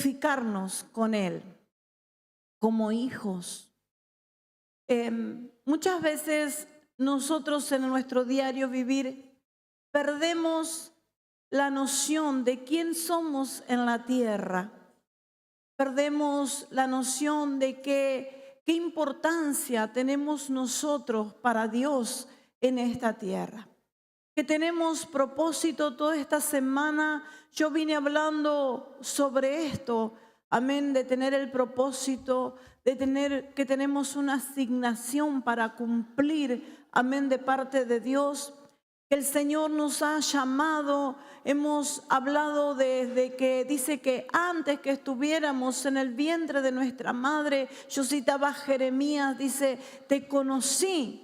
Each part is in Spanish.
identificarnos con Él como hijos. Muchas veces nosotros en nuestro diario vivir perdemos la noción de quién somos en la tierra. Perdemos la noción de qué importancia tenemos nosotros para Dios en esta tierra. Que tenemos propósito toda esta semana. Yo vine hablando sobre esto, amén, de tener el propósito, de tener que tenemos una asignación para cumplir, amén, de parte de Dios. Que el Señor nos ha llamado, hemos hablado desde que dice que antes que estuviéramos en el vientre de nuestra madre, yo citaba a Jeremías, dice, te conocí.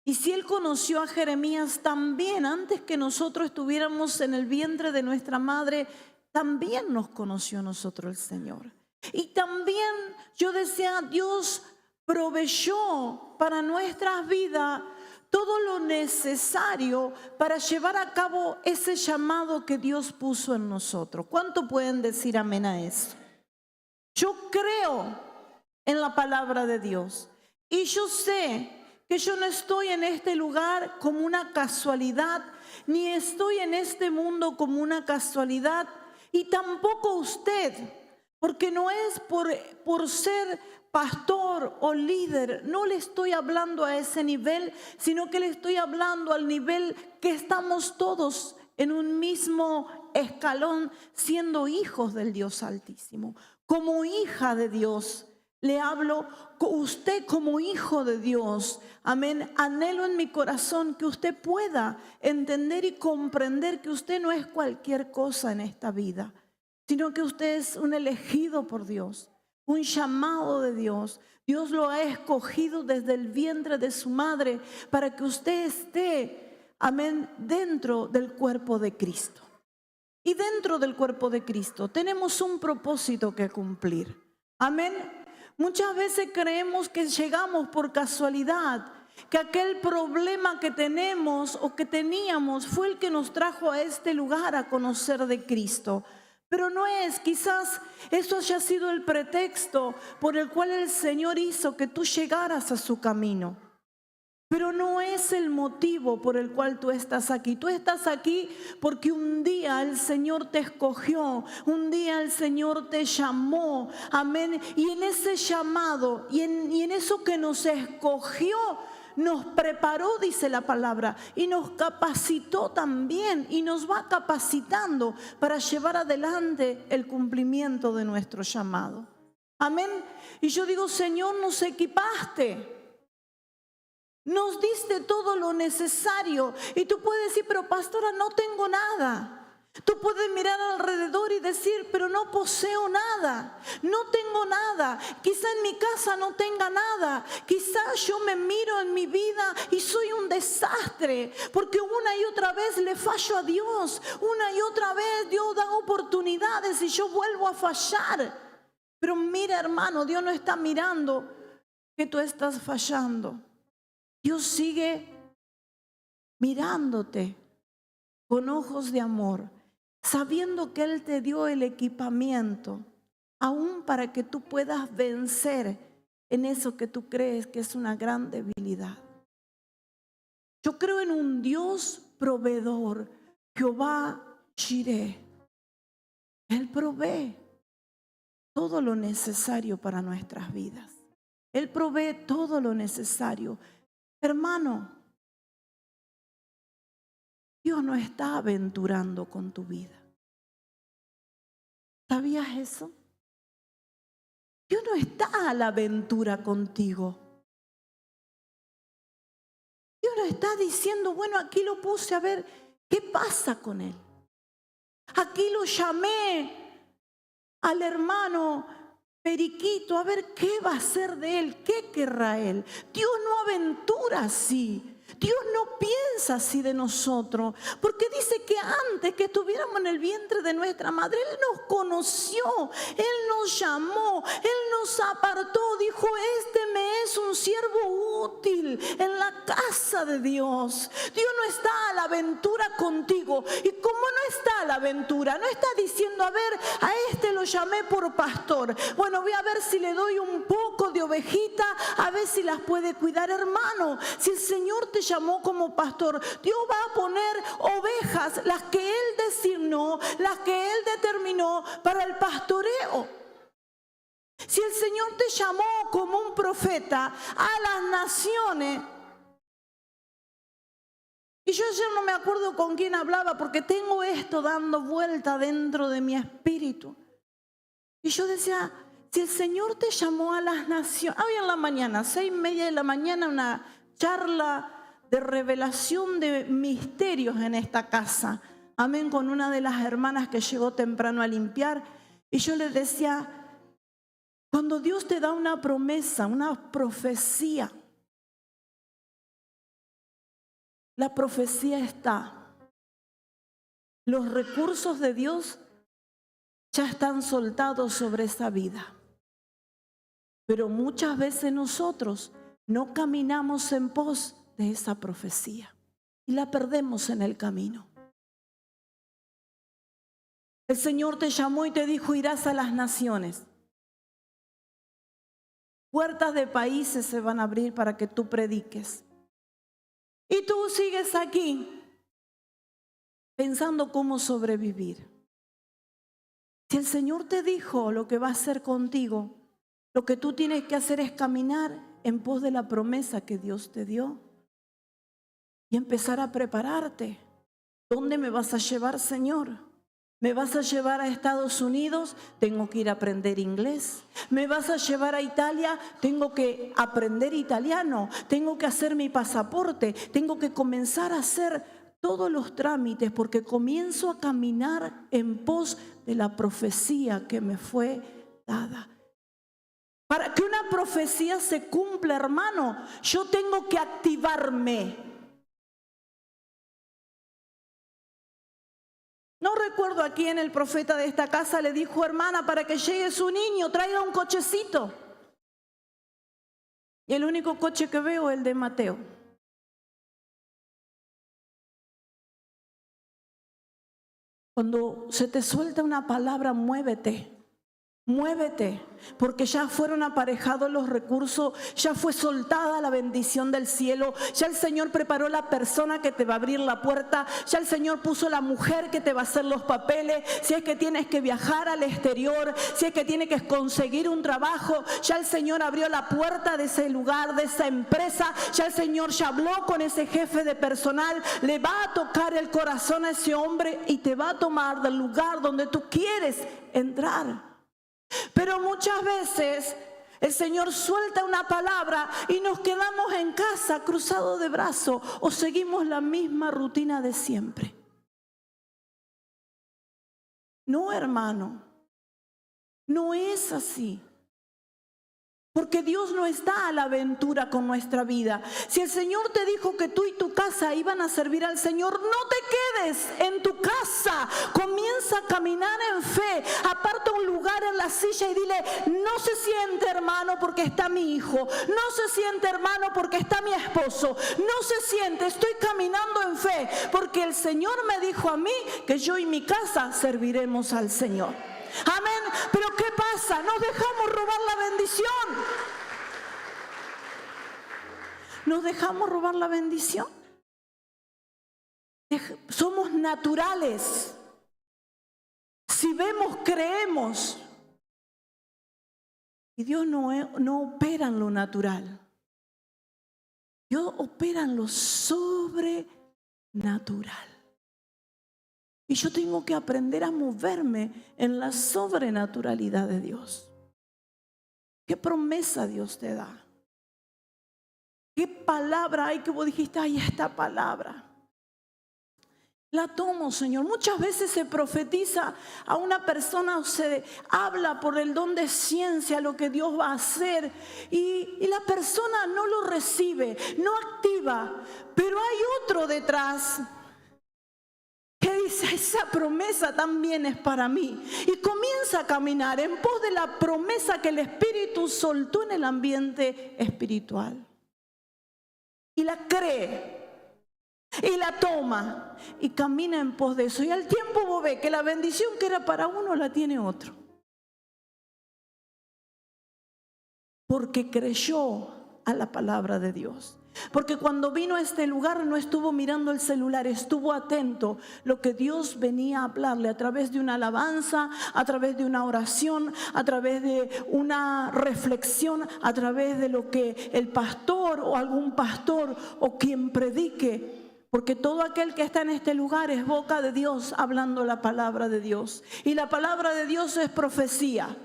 Y si Él conoció a Jeremías también, antes que nosotros estuviéramos en el vientre de nuestra madre, también nos conoció a nosotros el Señor. Y también yo decía, Dios proveyó para nuestras vidas todo lo necesario para llevar a cabo ese llamado que Dios puso en nosotros. ¿Cuánto pueden decir amén a eso? Yo creo en la palabra de Dios y yo sé que yo no estoy en este lugar como una casualidad, ni estoy en este mundo como una casualidad, y tampoco usted, porque no es por ser pastor o líder, no le estoy hablando a ese nivel, sino que le estoy hablando al nivel que estamos todos en un mismo escalón, siendo hijos del Dios Altísimo. Como hija de Dios, le hablo, usted como hijo de Dios, amén, anhelo en mi corazón que usted pueda entender y comprender que usted no es cualquier cosa en esta vida, sino que usted es un elegido por Dios, un llamado de Dios. Dios lo ha escogido desde el vientre de su madre para que usted esté, amén, dentro del cuerpo de Cristo. Y dentro del cuerpo de Cristo tenemos un propósito que cumplir. Amén. Muchas veces creemos que llegamos por casualidad, que aquel problema que tenemos o que teníamos fue el que nos trajo a este lugar a conocer de Cristo. Pero no es, quizás eso haya sido el pretexto por el cual el Señor hizo que tú llegaras a su camino. Pero no es el motivo por el cual tú estás aquí. Tú estás aquí porque un día el Señor te escogió, un día el Señor te llamó, amén. Y en ese llamado y en eso que nos escogió, nos preparó, dice la palabra, y nos capacitó también y nos va capacitando para llevar adelante el cumplimiento de nuestro llamado. Amén. Y yo digo, Señor, nos equipaste. Nos diste todo lo necesario. Y tú puedes decir, pero pastora, no tengo nada. Tú puedes mirar alrededor y decir, pero no poseo nada. No tengo nada. Quizá en mi casa no tenga nada. Quizá yo me miro en mi vida y soy un desastre. Porque una y otra vez le fallo a Dios. Una y otra vez Dios da oportunidades y yo vuelvo a fallar. Pero mira, hermano, Dios no está mirando que tú estás fallando. Dios sigue mirándote con ojos de amor, sabiendo que Él te dio el equipamiento, aún para que tú puedas vencer en eso que tú crees que es una gran debilidad. Yo creo en un Dios proveedor, Jehová Jireh. Él provee todo lo necesario para nuestras vidas. Él provee todo lo necesario. Hermano, Dios no está aventurando con tu vida. ¿Sabías eso? Dios no está a la aventura contigo. Dios no está diciendo, bueno, aquí lo puse a ver qué pasa con él. Aquí lo llamé al hermano Periquito a ver qué va a hacer de él, qué querrá él. Dios no aventura así. Dios no piensa así de nosotros, porque dice que antes que estuviéramos en el vientre de nuestra madre, Él nos conoció, Él nos llamó, Él nos apartó, dijo, este me es un siervo útil en la casa de Dios. Dios no está a la aventura contigo. Y como no está a la aventura, no está diciendo, a ver, a este lo llamé por pastor. Bueno, voy a ver si le doy un poco de ovejita, a ver si las puede cuidar. Hermano, si el Señor te llamó como pastor, Dios va a poner ovejas, las que Él designó, las que Él determinó para el pastoreo. Si el Señor te llamó como un profeta a las naciones, y yo ayer no me acuerdo con quién hablaba porque tengo esto dando vuelta dentro de mi espíritu. Y yo decía, si el Señor te llamó a las naciones, hoy en la mañana, 6:30 de la mañana, una charla de revelación de misterios en esta casa. Amén, con una de las hermanas que llegó temprano a limpiar. Y yo le decía, cuando Dios te da una promesa, una profecía, la profecía está. Los recursos de Dios ya están soltados sobre esa vida. Pero muchas veces nosotros no caminamos en pos de esa profecía y la perdemos en el camino. El Señor te llamó y te dijo, irás a las naciones. Puertas de países se van a abrir para que tú prediques. Y tú sigues aquí pensando cómo sobrevivir. Si el Señor te dijo lo que va a hacer contigo, lo que tú tienes que hacer es caminar en pos de la promesa que Dios te dio y empezar a prepararte. ¿Dónde me vas a llevar, Señor? ¿Me vas a llevar a Estados Unidos? Tengo que ir a aprender inglés. ¿Me vas a llevar a Italia? Tengo que aprender italiano. Tengo que hacer mi pasaporte. Tengo que comenzar a hacer todos los trámites porque comienzo a caminar en pos de la profecía que me fue dada. Para que una profecía se cumpla, hermano, yo tengo que activarme. No recuerdo a quién el profeta de esta casa le dijo, hermana, para que llegue su niño, traiga un cochecito. Y el único coche que veo es el de Mateo. Cuando se te suelta una palabra, muévete. Muévete, porque ya fueron aparejados los recursos, ya fue soltada la bendición del cielo, ya el Señor preparó la persona que te va a abrir la puerta, ya el Señor puso la mujer que te va a hacer los papeles, si es que tienes que viajar al exterior, si es que tienes que conseguir un trabajo, ya el Señor abrió la puerta de ese lugar, de esa empresa, ya el Señor ya habló con ese jefe de personal, le va a tocar el corazón a ese hombre y te va a tomar del lugar donde tú quieres entrar. Pero muchas veces el Señor suelta una palabra y nos quedamos en casa cruzados de brazos o seguimos la misma rutina de siempre. No, hermano, no es así. Porque Dios no está a la aventura con nuestra vida. Si el Señor te dijo que tú y tu casa iban a servir al Señor, no te quedes en tu casa. Comienza a caminar en fe. Aparta un lugar en la silla y dile, no se siente, hermano, porque está mi hijo. No se siente, hermano, porque está mi esposo. No se siente, estoy caminando en fe. Porque el Señor me dijo a mí que yo y mi casa serviremos al Señor. Amén. Pero ¿qué pasa? Nos dejamos robar la bendición. Nos dejamos robar la bendición. Somos naturales. Si vemos, creemos. Y Dios no opera en lo natural. Dios opera en lo sobrenatural. Y yo tengo que aprender a moverme en la sobrenaturalidad de Dios. ¿Qué promesa Dios te da? ¿Qué palabra hay que vos dijiste, ay, esta palabra? La tomo, Señor. Muchas veces se profetiza a una persona o se habla por el don de ciencia lo que Dios va a hacer y la persona no lo recibe, no activa, pero hay otro detrás que dice, esa promesa también es para mí. Y comienza a caminar en pos de la promesa que el Espíritu soltó en el ambiente espiritual. Y la cree. Y la toma. Y camina en pos de eso. Y al tiempo vos ves que la bendición que era para uno la tiene otro. Porque creyó a la palabra de Dios. Porque cuando vino a este lugar no estuvo mirando el celular, estuvo atento lo que Dios venía a hablarle a través de una alabanza, a través de una oración, a través de una reflexión, a través de lo que el pastor o algún pastor o quien predique. Porque todo aquel que está en este lugar es boca de Dios hablando la palabra de Dios. Y la palabra de Dios es profecía.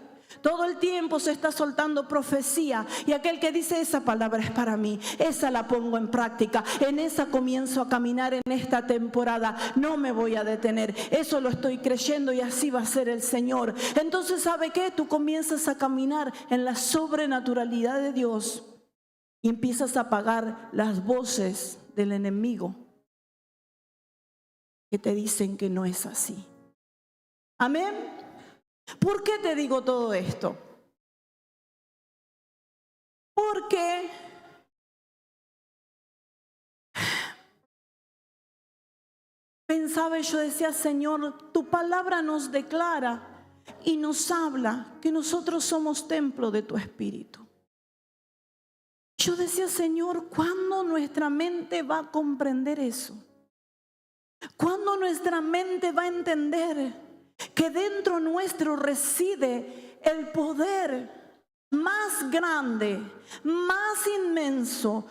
Todo el tiempo se está soltando profecía y aquel que dice esa palabra es para mí, esa la pongo en práctica, en esa comienzo a caminar en esta temporada, no me voy a detener, eso lo estoy creyendo y así va a ser el Señor. Entonces, ¿sabe qué? Tú comienzas a caminar en la sobrenaturalidad de Dios y empiezas a apagar las voces del enemigo que te dicen que no es así. Amén. ¿Por qué te digo todo esto? Porque pensaba y yo decía, Señor, tu palabra nos declara y nos habla que nosotros somos templo de tu Espíritu. Yo decía, Señor, ¿cuándo nuestra mente va a comprender eso? ¿Cuándo nuestra mente va a entender que dentro nuestro reside el poder más grande, más inmenso,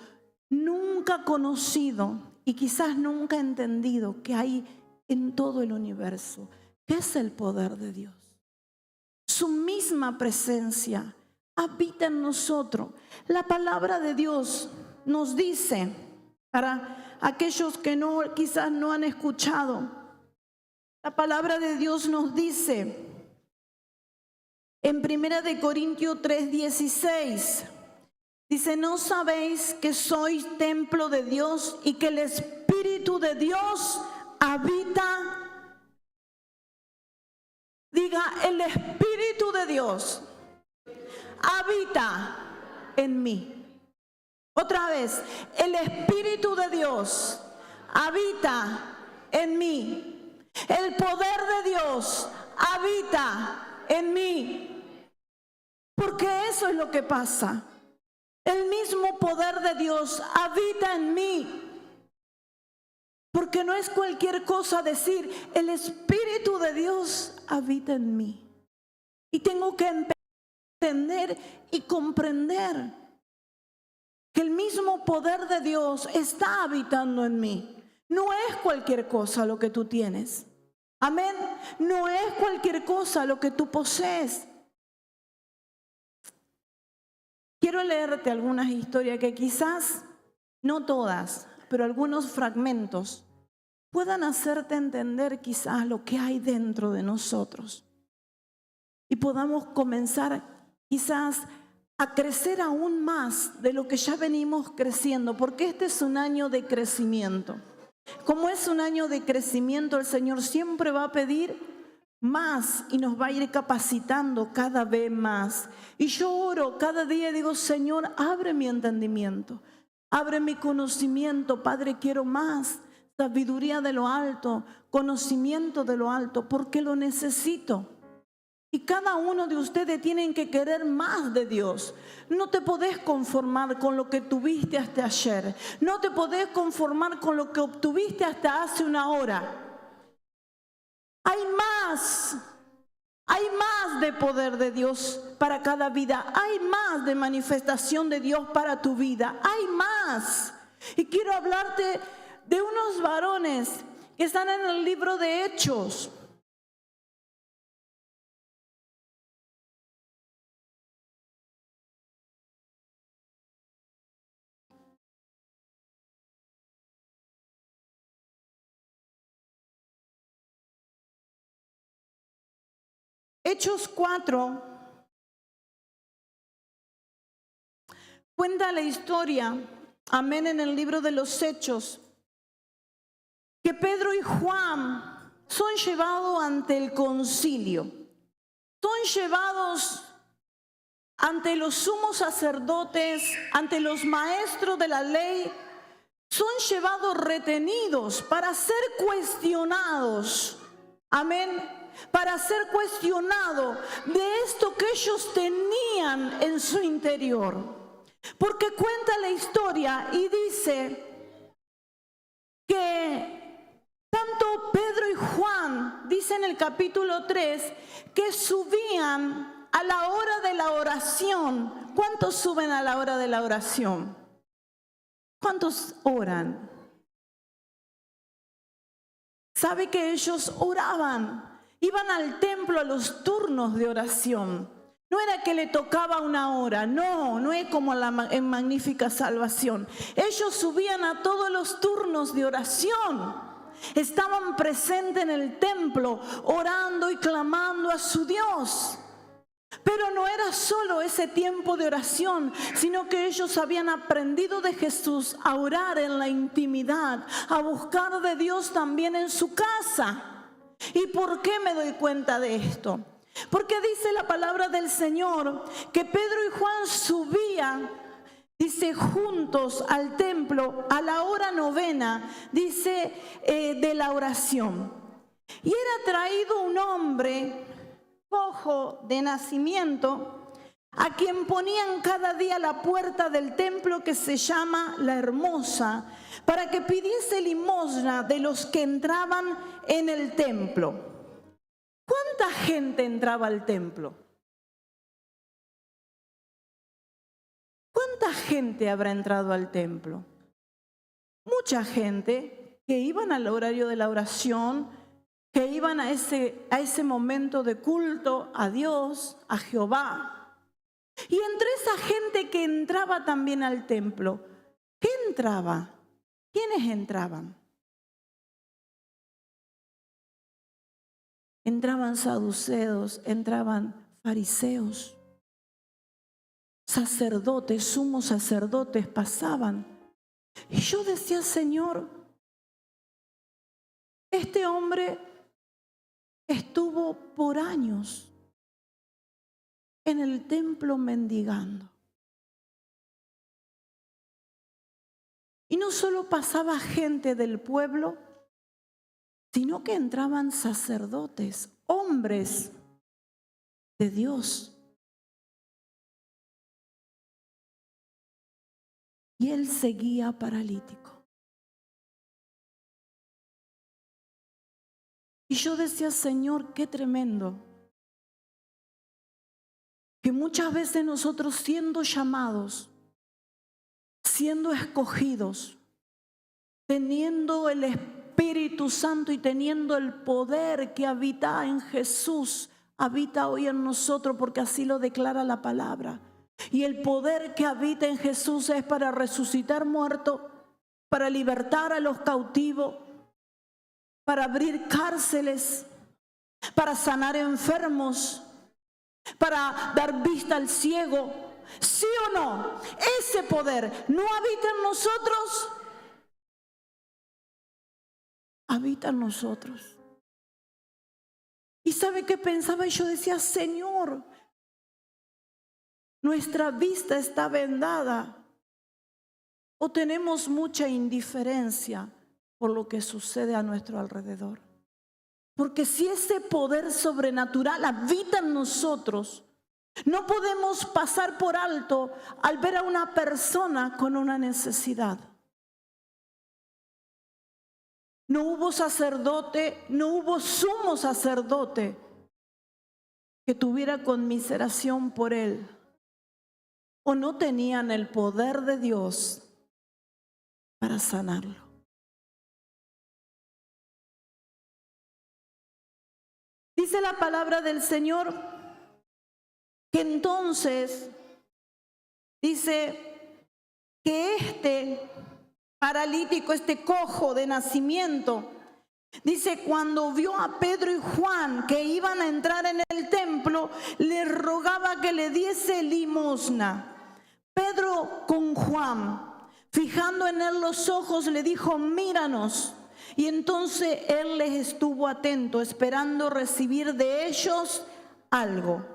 nunca conocido y quizás nunca entendido que hay en todo el universo? ¿Qué es el poder de Dios? Su misma presencia habita en nosotros. La palabra de Dios nos dice, para aquellos que quizás no han escuchado, la palabra de Dios nos dice en 1 Corintios 3:16, dice, ¿no sabéis que sois templo de Dios y que el Espíritu de Dios habita? Diga, el Espíritu de Dios habita en mí. Otra vez, el Espíritu de Dios habita en mí. El poder de Dios habita en mí. Porque eso es lo que pasa. El mismo poder de Dios habita en mí. Porque no es cualquier cosa decir, el Espíritu de Dios habita en mí. Y tengo que entender y comprender que el mismo poder de Dios está habitando en mí. No es cualquier cosa lo que tú tienes. Amén. No es cualquier cosa lo que tú posees. Quiero leerte algunas historias que quizás, no todas, pero algunos fragmentos puedan hacerte entender quizás lo que hay dentro de nosotros. Y podamos comenzar quizás a crecer aún más de lo que ya venimos creciendo, porque este es un año de crecimiento. Como es un año de crecimiento, el Señor siempre va a pedir más y nos va a ir capacitando cada vez más. Y yo oro cada día y digo, Señor, abre mi entendimiento, abre mi conocimiento. Padre, quiero más sabiduría de lo alto, conocimiento de lo alto, porque lo necesito. Y cada uno de ustedes tienen que querer más de Dios. No te podés conformar con lo que tuviste hasta ayer. No te podés conformar con lo que obtuviste hasta hace una hora. Hay más de poder de Dios para cada vida. Hay más de manifestación de Dios para tu vida. Hay más. Y quiero hablarte de unos varones que están en el libro de Hechos. Hechos 4 cuenta la historia, amén, en el libro de los Hechos, que Pedro y Juan son llevados ante el concilio, son llevados ante los sumos sacerdotes, ante los maestros de la ley, son llevados retenidos para ser cuestionados. Amén. Para ser cuestionados de esto que ellos tenían en su interior. Porque cuenta la historia y dice que tanto Pedro y Juan, dice en el capítulo 3, que subían a la hora de la oración. ¿Cuántos suben a la hora de la oración? ¿Cuántos oran? ¿Sabe que ellos oraban? Iban al templo a los turnos de oración. No era que le tocaba una hora, no es como en Magnífica Salvación. Ellos subían a todos los turnos de oración. Estaban presentes en el templo, orando y clamando a su Dios. Pero no era solo ese tiempo de oración, sino que ellos habían aprendido de Jesús a orar en la intimidad, a buscar de Dios también en su casa. ¿Y por qué me doy cuenta de esto? Porque dice la palabra del Señor que Pedro y Juan subían, dice, juntos al templo a la hora novena, dice, de la oración. Y era traído un hombre cojo de nacimiento, a quien ponían cada día a la puerta del templo que se llama La Hermosa, para que pidiese limosna de los que entraban en el templo. ¿Cuánta gente entraba al templo? ¿Cuánta gente habrá entrado al templo? Mucha gente que iban al horario de la oración, que iban a ese momento de culto a Dios, a Jehová. Y entre esa gente que entraba también al templo, ¿qué entraba? ¿Quiénes entraban? Entraban saduceos, entraban fariseos, sacerdotes, sumos sacerdotes pasaban. Y yo decía, Señor, este hombre estuvo por años en el templo mendigando. Y no solo pasaba gente del pueblo, sino que entraban sacerdotes, hombres de Dios. Y él seguía paralítico. Y yo decía, Señor, qué tremendo, que muchas veces nosotros siendo llamados, siendo escogidos, teniendo el Espíritu Santo y teniendo el poder que habita en Jesús, habita hoy en nosotros, porque así lo declara la palabra. Y el poder que habita en Jesús es para resucitar muertos, para libertar a los cautivos, para abrir cárceles, para sanar enfermos, para dar vista al ciego. ¿Sí o no? Ese poder no habita en nosotros. Habita en nosotros. ¿Y sabe qué pensaba? Y yo decía, Señor, nuestra vista está vendada o tenemos mucha indiferencia por lo que sucede a nuestro alrededor. Porque si ese poder sobrenatural habita en nosotros, no podemos pasar por alto al ver a una persona con una necesidad. No hubo sacerdote, no hubo sumo sacerdote que tuviera conmiseración por él, o no tenían el poder de Dios para sanarlo. Dice la palabra del Señor que entonces dice que este paralítico, este cojo de nacimiento, dice, cuando vio a Pedro y Juan que iban a entrar en el templo, le rogaba que le diese limosna. Pedro con Juan, fijando en él los ojos, le dijo, míranos. Y entonces él les estuvo atento, esperando recibir de ellos algo.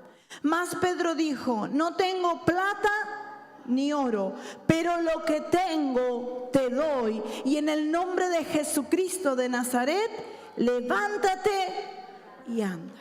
Mas Pedro dijo: no tengo plata ni oro, pero lo que tengo te doy. Y en el nombre de Jesucristo de Nazaret, levántate y anda.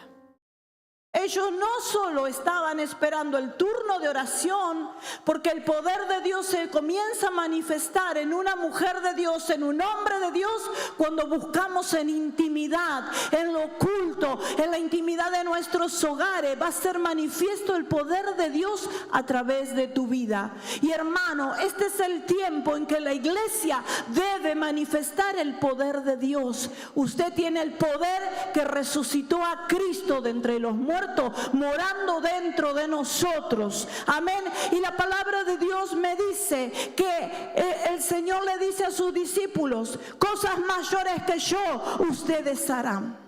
Ellos no solo estaban esperando el turno de oración, porque el poder de Dios se comienza a manifestar en una mujer de Dios, en un hombre de Dios, cuando buscamos en intimidad, en lo oculto, en la intimidad de nuestros hogares. Va a ser manifiesto el poder de Dios a través de tu vida. Y hermano, este es el tiempo en que la iglesia debe manifestar el poder de Dios. Usted tiene el poder que resucitó a Cristo de entre los muertos, morando dentro de nosotros. Amén. Y la palabra de Dios me dice que el Señor le dice a sus discípulos: cosas mayores que yo ustedes harán.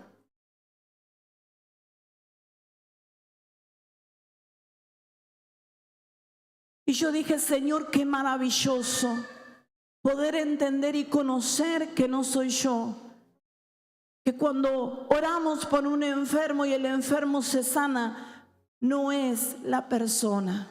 Y yo dije: Señor, qué maravilloso poder entender y conocer que no soy yo, que cuando oramos por un enfermo y el enfermo se sana, no es la persona,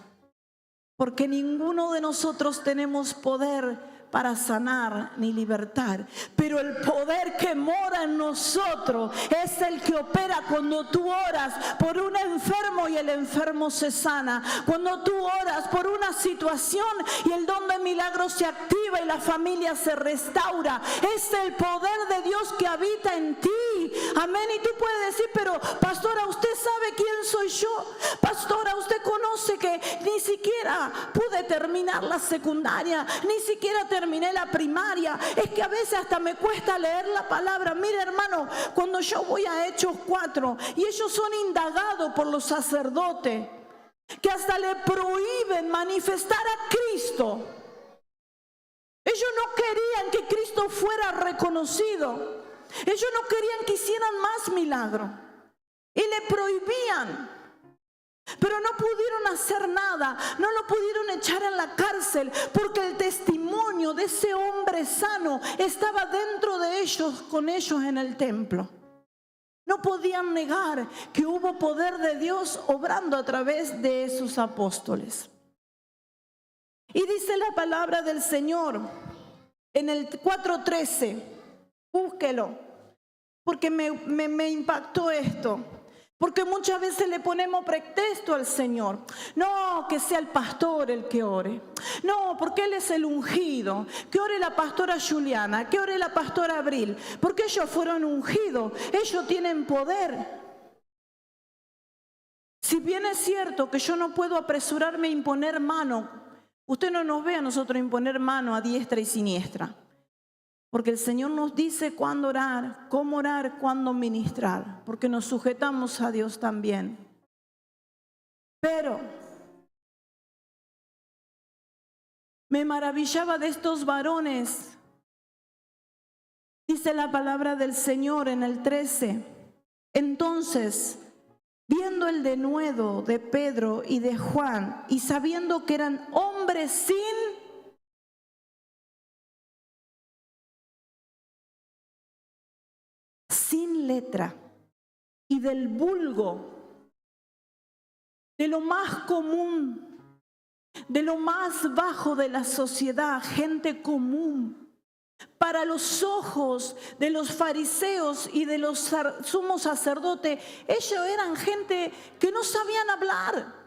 porque ninguno de nosotros tenemos poder para sanar ni libertar, pero el poder que mora en nosotros es el que opera cuando tú oras por un enfermo y el enfermo se sana, cuando tú oras por una situación y el don de milagros se activa y la familia se restaura. Es el poder de Dios que habita en ti. Amén. Y tú puedes decir: pero pastora, ¿usted sabe quién soy yo? Pastora, usted conoce que ni siquiera pude terminar la secundaria, ni siquiera terminé la primaria, es que a veces hasta me cuesta leer la palabra. Mire, hermano, cuando yo voy a Hechos 4 y ellos son indagados por los sacerdotes, que hasta le prohíben manifestar a Cristo. Ellos no querían que Cristo fuera reconocido, ellos no querían que hicieran más milagros y le prohibían. Pero no pudieron hacer nada, no lo pudieron echar en la cárcel, porque el testimonio de ese hombre sano estaba dentro de ellos, con ellos en el templo. No podían negar que hubo poder de Dios obrando a través de esos apóstoles. Y dice la palabra del Señor en el 4:13, búsquelo, porque me impactó esto. Porque muchas veces le ponemos pretexto al Señor. No, que sea el pastor el que ore. No, porque Él es el ungido. Que ore la pastora Juliana, que ore la pastora Abril. Porque ellos fueron ungidos. Ellos tienen poder. Si bien es cierto que yo no puedo apresurarme a imponer mano, usted no nos ve a nosotros imponer mano a diestra y siniestra. Porque el Señor nos dice cuándo orar, cuándo ministrar, porque nos sujetamos a Dios también. Pero me maravillaba de estos varones. Dice la palabra del Señor en el 13. Entonces, viendo el denuedo de Pedro y de Juan, y sabiendo que eran hombres sin letra y del vulgo, de lo más común, de lo más bajo de la sociedad, gente común, para los ojos de los fariseos y de los sumos sacerdotes, ellos eran gente que no sabían hablar.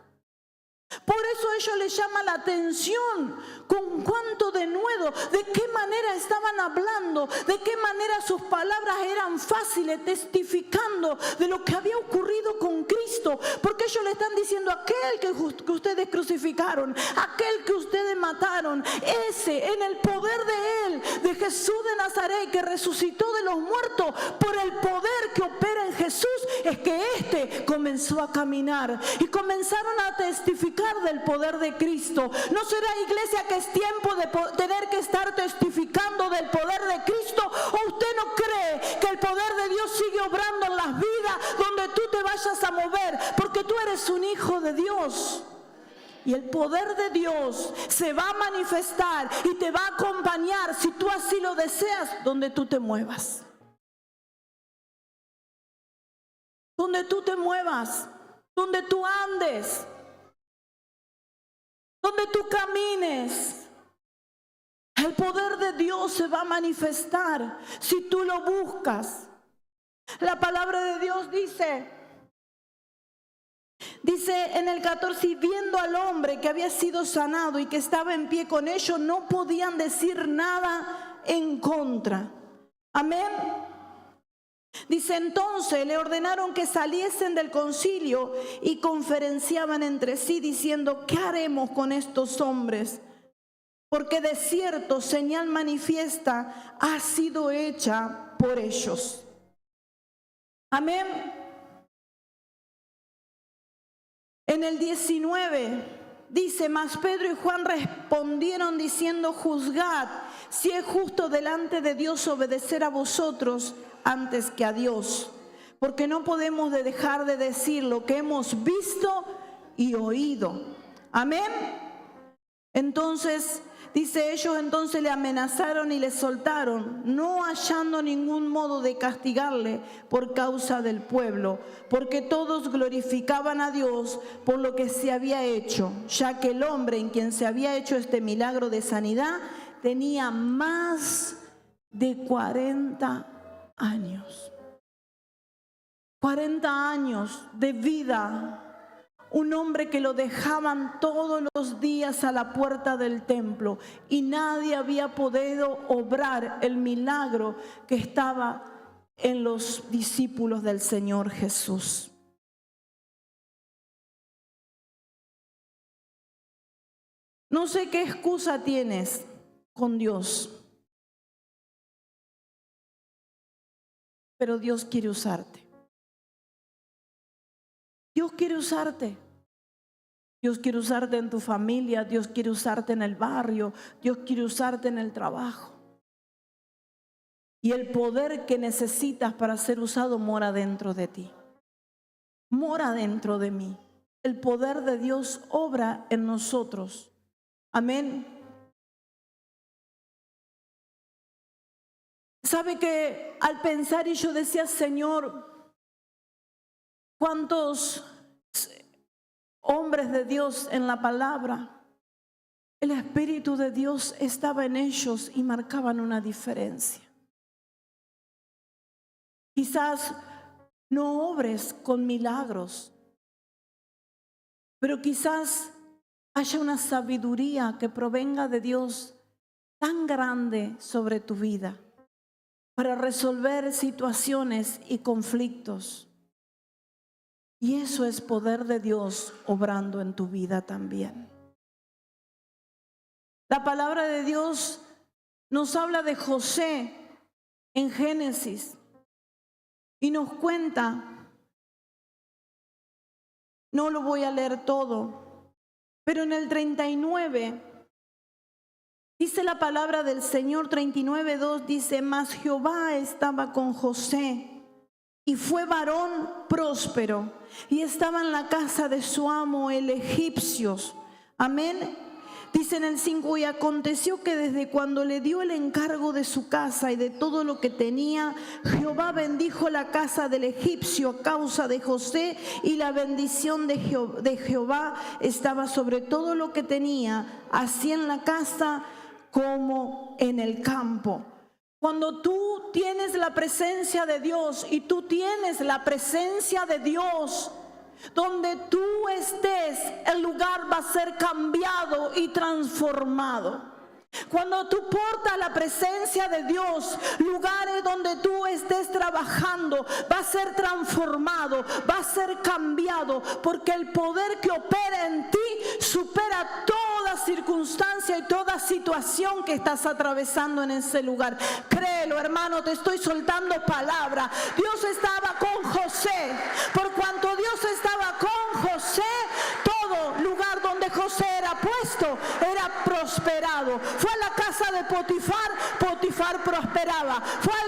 Por eso a ellos les llama la atención con cuánto denuedo, de qué manera estaban hablando, de qué manera sus palabras eran fáciles, testificando de lo que había ocurrido con Cristo. Porque ellos le están diciendo: aquel que ustedes crucificaron, aquel que ustedes mataron, ese, en el poder de Él, de Jesús de Nazaret, que resucitó de los muertos, por el poder que opera en Jesús, es que éste comenzó a caminar y comenzaron a testificar del poder de Cristo. ¿No será, iglesia, que es tiempo de tener que estar testificando del poder de Cristo? ¿O usted no cree que el poder de Dios sigue obrando en las vidas donde tú te vayas a mover? Porque tú eres un hijo de Dios. Y el poder de Dios se va a manifestar y te va a acompañar, si tú así lo deseas, donde tú te muevas. Donde tú te muevas, donde tú andes, donde tú camines. El poder de Dios se va a manifestar si tú lo buscas. La palabra de Dios dice en el 14, y viendo al hombre que había sido sanado y que estaba en pie con ellos, no podían decir nada en contra. Amén. Dice, entonces le ordenaron que saliesen del concilio y conferenciaban entre sí diciendo, ¿qué haremos con estos hombres? Porque de cierto señal manifiesta ha sido hecha por ellos. Amén. En el 19 dice, mas Pedro y Juan respondieron diciendo, juzgad si es justo delante de Dios obedecer a vosotros antes que a Dios, porque no podemos dejar de decir lo que hemos visto y oído. Amén. Entonces, dice, ellos entonces le amenazaron y le soltaron, no hallando ningún modo de castigarle por causa del pueblo, porque todos glorificaban a Dios por lo que se había hecho, ya que el hombre en quien se había hecho este milagro de sanidad tenía más de 40 años. 40 años de vida. Un hombre que lo dejaban todos los días a la puerta del templo y nadie había podido obrar el milagro que estaba en los discípulos del Señor Jesús. No sé qué excusa tienes con Dios, pero Dios quiere usarte. Dios quiere usarte. Dios quiere usarte en tu familia, Dios quiere usarte en el barrio, Dios quiere usarte en el trabajo. Y el poder que necesitas para ser usado mora dentro de ti. Mora dentro de mí. El poder de Dios obra en nosotros. Amén. ¿Sabe que al pensar y yo decía, Señor, cuántos hombres de Dios en la palabra, el Espíritu de Dios estaba en ellos y marcaban una diferencia? Quizás no obres con milagros, pero quizás haya una sabiduría que provenga de Dios tan grande sobre tu vida para resolver situaciones y conflictos. Y eso es poder de Dios obrando en tu vida también. La palabra de Dios nos habla de José en Génesis y nos cuenta, no lo voy a leer todo, pero en el 39 dice la palabra del Señor, 39:2 dice, mas Jehová estaba con José y fue varón próspero y estaba en la casa de su amo el egipcio. Amén. Dice en el 5, y aconteció que desde cuando le dio el encargo de su casa y de todo lo que tenía, Jehová bendijo la casa del egipcio a causa de José, y la bendición de Jehová estaba sobre todo lo que tenía, así en la casa como en el campo. Cuando tú tienes la presencia de Dios y tú tienes la presencia de Dios, donde tú estés, el lugar va a ser cambiado y transformado. Cuando tú portas la presencia de Dios, lugares donde tú estés trabajando va a ser transformado, va a ser cambiado, porque el poder que opera en ti supera toda circunstancia y toda situación que estás atravesando en ese lugar. Créelo, hermano, te estoy soltando palabra. Dios estaba con José. Por cuanto Dios estaba con José, todo lugar donde José era puesto era prosperado. prosperado. Fue a la casa de Potifar, Potifar prosperaba. Fue al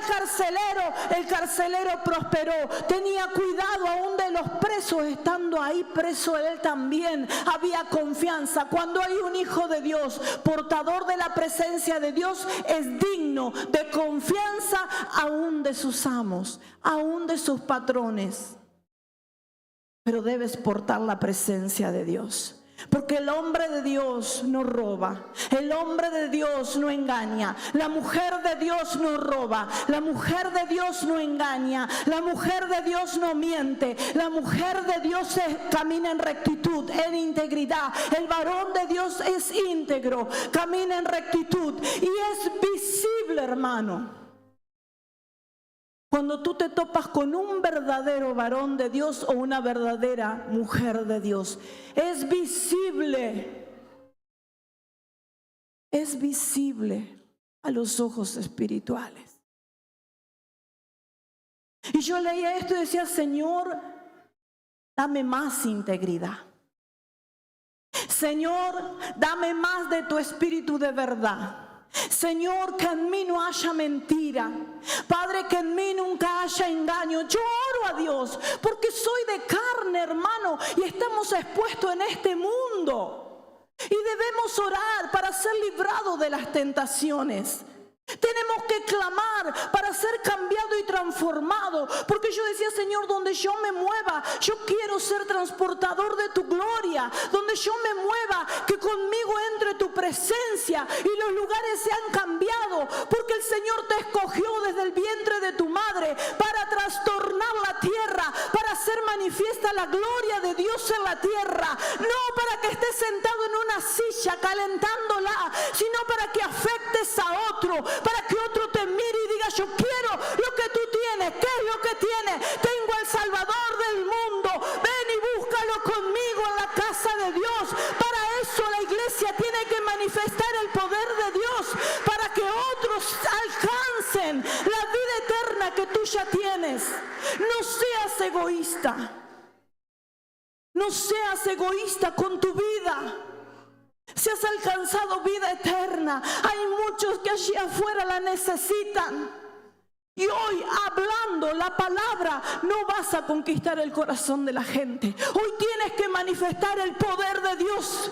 el carcelero prosperó. Tenía cuidado aún de los presos, estando ahí preso él también. Había confianza. Cuando hay un hijo de Dios, portador de la presencia de Dios, es digno de confianza aún de sus amos, aún de sus patrones. Pero debes portar la presencia de Dios. Porque el hombre de Dios no roba, el hombre de Dios no engaña, la mujer de Dios no roba, la mujer de Dios no engaña, la mujer de Dios no miente, la mujer de Dios camina en rectitud, en integridad, el varón de Dios es íntegro, camina en rectitud y es visible, hermano. Cuando tú te topas con un verdadero varón de Dios o una verdadera mujer de Dios, es visible a los ojos espirituales. Y yo leía esto y decía, Señor, dame más integridad. Señor, dame más de tu espíritu de verdad. Señor, que en mí no haya mentira. Padre, que en mí nunca haya engaño. Yo oro a Dios porque soy de carne, hermano, y estamos expuestos en este mundo. Y debemos orar para ser librados de las tentaciones. Tenemos que clamar para ser cambiado y transformado. Porque yo decía, Señor, donde yo me mueva, yo quiero ser transportador de tu gloria. Donde yo me mueva, que conmigo entre tu presencia y los lugares sean cambiados. Porque el Señor te escogió desde el vientre de tu madre para trastornar la tierra, para hacer manifiesta la gloria de Dios en la tierra. No para que estés sentado en una silla calentándola, sino para que afectes a otro. Para que otro te mire y diga, yo quiero lo que tú tienes. ¿Qué es lo que tienes? Tengo al Salvador del mundo. Ven y búscalo conmigo en la casa de Dios. Para eso la iglesia tiene que manifestar el poder de Dios. Para que otros alcancen la vida eterna que tú ya tienes. No seas egoísta. No seas egoísta con tu vida. Si has alcanzado vida eterna, hay muchos que allí afuera la necesitan. Y hoy, hablando la palabra, no vas a conquistar el corazón de la gente. Hoy tienes que manifestar el poder de Dios.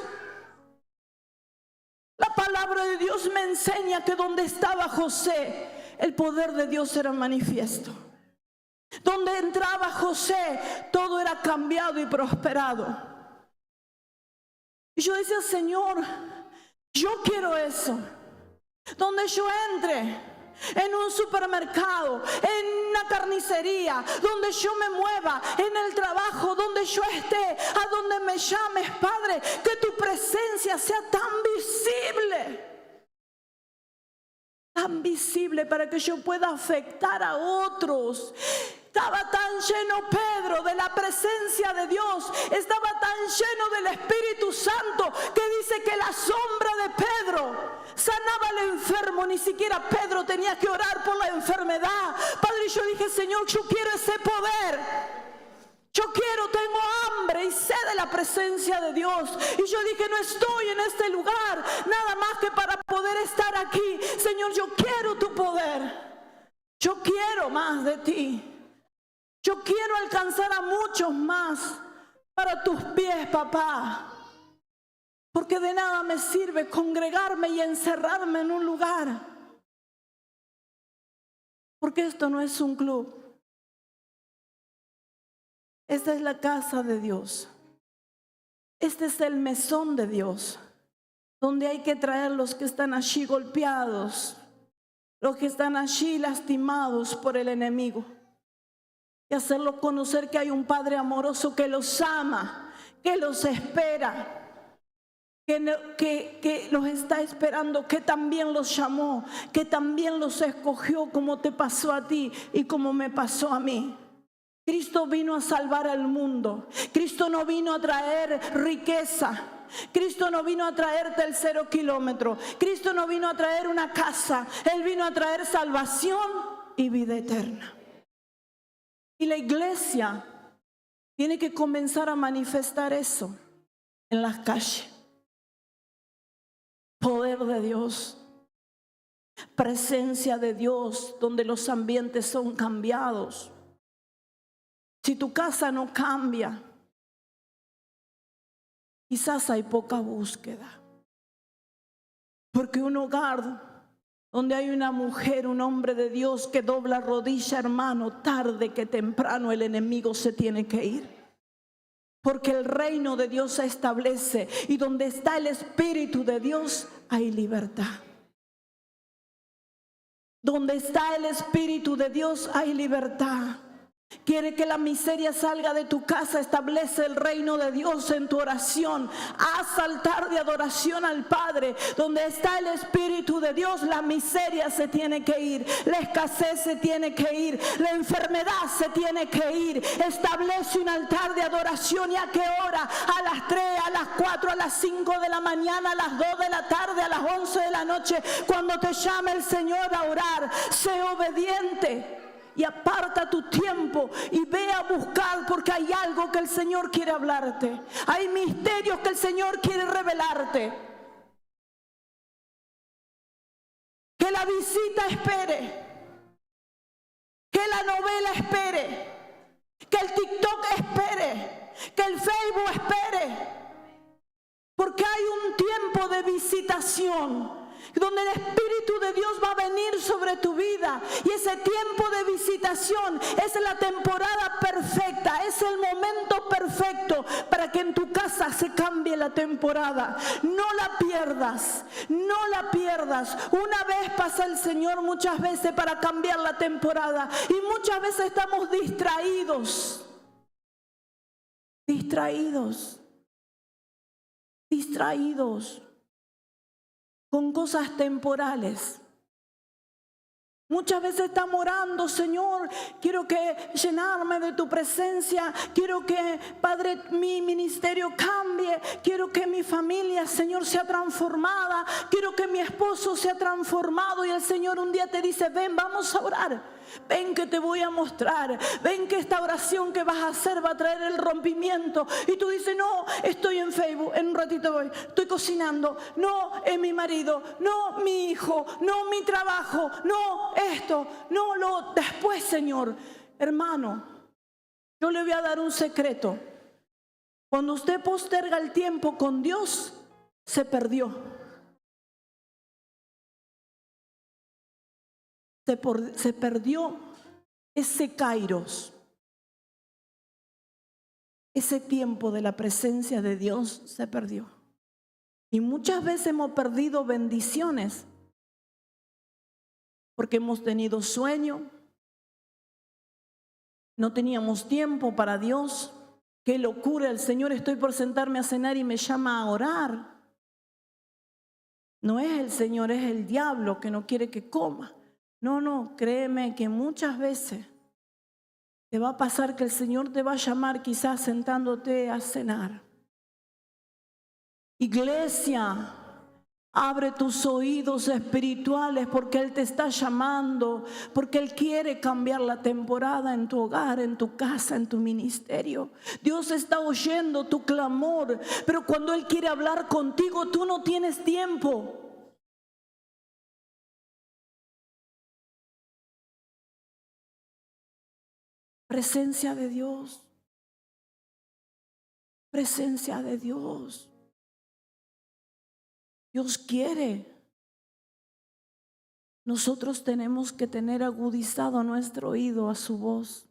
La palabra de Dios me enseña que donde estaba José, el poder de Dios era manifiesto. Donde entraba José, todo era cambiado y prosperado. Y yo decía, Señor, yo quiero eso. Donde yo entre, en un supermercado, en una carnicería, donde yo me mueva, en el trabajo, donde yo esté, a donde me llames, Padre, que tu presencia sea tan visible para que yo pueda afectar a otros. Estaba tan lleno Pedro de la presencia de Dios, estaba tan lleno del Espíritu Santo que dice que la sombra de Pedro sanaba al enfermo. Ni siquiera Pedro tenía que orar por la enfermedad. Padre, yo dije, Señor, yo quiero ese poder. Yo quiero, tengo hambre y sed de la presencia de Dios. Y yo dije, no estoy en este lugar nada más que para poder estar aquí. Señor, yo quiero tu poder. Yo quiero más de ti. Yo quiero alcanzar a muchos más para tus pies, papá. Porque de nada me sirve congregarme y encerrarme en un lugar. Porque esto no es un club. Esta es la casa de Dios. Este es el mesón de Dios, donde hay que traer los que están allí golpeados, los que están allí lastimados por el enemigo, y hacerlos conocer que hay un Padre amoroso que los ama, que los espera, que los está esperando, que también los llamó, que también los escogió, como te pasó a ti y como me pasó a mí. Cristo vino a salvar al mundo. Cristo no vino a traer riqueza. Cristo no vino a traerte el 0 kilómetro. Cristo no vino a traer una casa. Él vino a traer salvación y vida eterna. Y la iglesia tiene que comenzar a manifestar eso en las calles. Poder de Dios, presencia de Dios, donde los ambientes son cambiados. Si tu casa no cambia, quizás hay poca búsqueda. Porque un hogar donde hay una mujer, un hombre de Dios que dobla rodilla, hermano, tarde que temprano el enemigo se tiene que ir. Porque el reino de Dios se establece y donde está el Espíritu de Dios hay libertad. Donde está el Espíritu de Dios hay libertad. Quiere que la miseria salga de tu casa, establece el reino de Dios en tu oración. Haz altar de adoración al Padre. Donde está el Espíritu de Dios, la miseria se tiene que ir, la escasez se tiene que ir, la enfermedad se tiene que ir. Establece un altar de adoración. ¿Y a qué hora? A las 3, a las 4, a las 5 de la mañana, a las 2 de la tarde, a las 11 de la noche. Cuando te llame el Señor a orar, sé obediente. Y aparta tu tiempo y ve a buscar, porque hay algo que el Señor quiere hablarte. Hay misterios que el Señor quiere revelarte. Que la visita espere. Que la novela espere. Que el TikTok espere. Que el Facebook espere. Porque hay un tiempo de visitación donde el Espíritu de Dios va a venir sobre tu vida. Y ese tiempo de visitación es la temporada perfecta, es el momento perfecto para que en tu casa se cambie la temporada. No la pierdas, no la pierdas. Una vez pasa el Señor muchas veces para cambiar la temporada y muchas veces estamos distraídos con cosas temporales. Muchas veces estamos orando: Señor, quiero que llenarme de tu presencia, quiero que, Padre, mi ministerio cambie, quiero que mi familia, Señor, sea transformada, quiero que mi esposo sea transformado. Y el Señor un día te dice: ven, vamos a orar. Ven que te voy a mostrar. Ven que esta oración que vas a hacer va a traer el rompimiento. Y tú dices: no, estoy en Facebook, en un ratito voy, estoy cocinando, no, es mi marido, no, mi hijo, no, mi trabajo, no, esto, no, lo después. Señor, hermano, yo le voy a dar un secreto. Cuando usted posterga el tiempo con Dios, se perdió. Se perdió ese kairos, ese tiempo de la presencia de Dios se perdió. Y muchas veces hemos perdido bendiciones porque hemos tenido sueño, no teníamos tiempo para Dios. Qué locura, el Señor, estoy por sentarme a cenar y me llama a orar. No es el Señor, es el diablo que no quiere que coma. No, créeme que muchas veces te va a pasar que el Señor te va a llamar quizás sentándote a cenar. Iglesia, abre tus oídos espirituales porque Él te está llamando, porque Él quiere cambiar la temporada en tu hogar, en tu casa, en tu ministerio. Dios está oyendo tu clamor, pero cuando Él quiere hablar contigo, tú no tienes tiempo. Presencia de Dios. Presencia de Dios. Dios quiere. Nosotros tenemos que tener agudizado nuestro oído a su voz.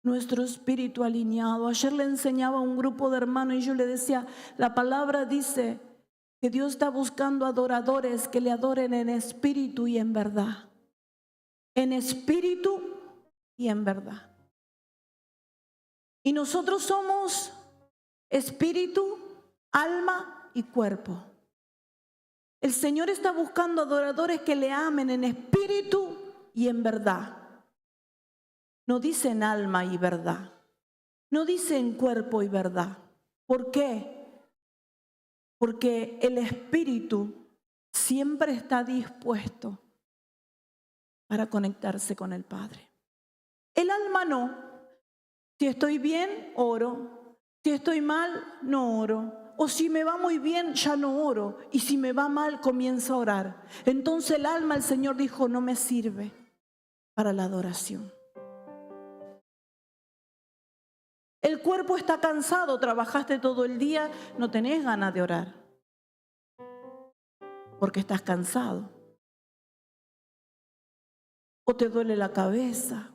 Nuestro espíritu alineado. Ayer le enseñaba a un grupo de hermanos y yo le decía, la palabra dice que Dios está buscando adoradores que le adoren en espíritu y en verdad. En espíritu y en verdad. Y nosotros somos espíritu, alma y cuerpo. El Señor está buscando adoradores que le amen en espíritu y en verdad. No dice en alma y verdad. No dice en cuerpo y verdad. ¿Por qué? Porque el espíritu siempre está dispuesto para conectarse con el Padre. El alma no. Si estoy bien, oro. Si estoy mal, no oro. O si me va muy bien, ya no oro. Y si me va mal, comienzo a orar. Entonces el alma, el Señor dijo, no me sirve para la adoración. El cuerpo está cansado, trabajaste todo el día, no tenés ganas de orar. Porque estás cansado. O te duele la cabeza.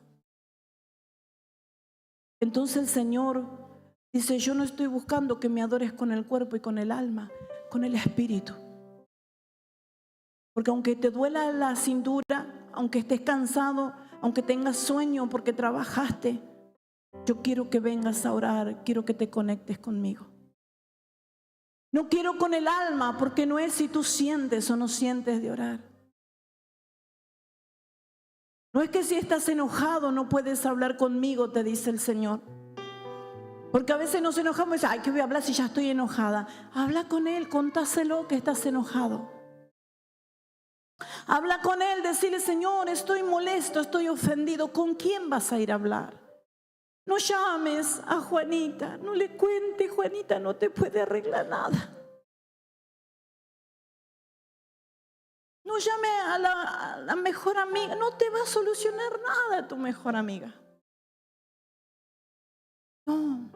Entonces el Señor dice, yo no estoy buscando que me adores con el cuerpo y con el alma, con el espíritu. Porque aunque te duela la cintura, aunque estés cansado, aunque tengas sueño porque trabajaste, yo quiero que vengas a orar, quiero que te conectes conmigo. No quiero con el alma, porque no es si tú sientes o no sientes de orar. No es que si estás enojado no puedes hablar conmigo, te dice el Señor. Porque a veces nos enojamos y decimos, ay, ¿qué voy a hablar si ya estoy enojada? Habla con Él, contáselo que estás enojado. Habla con Él, decirle, Señor, estoy molesto, estoy ofendido. ¿Con quién vas a ir a hablar? No llames a Juanita, no le cuentes, Juanita no te puede arreglar nada. No llame a la mejor amiga, no te va a solucionar nada tu mejor amiga. No.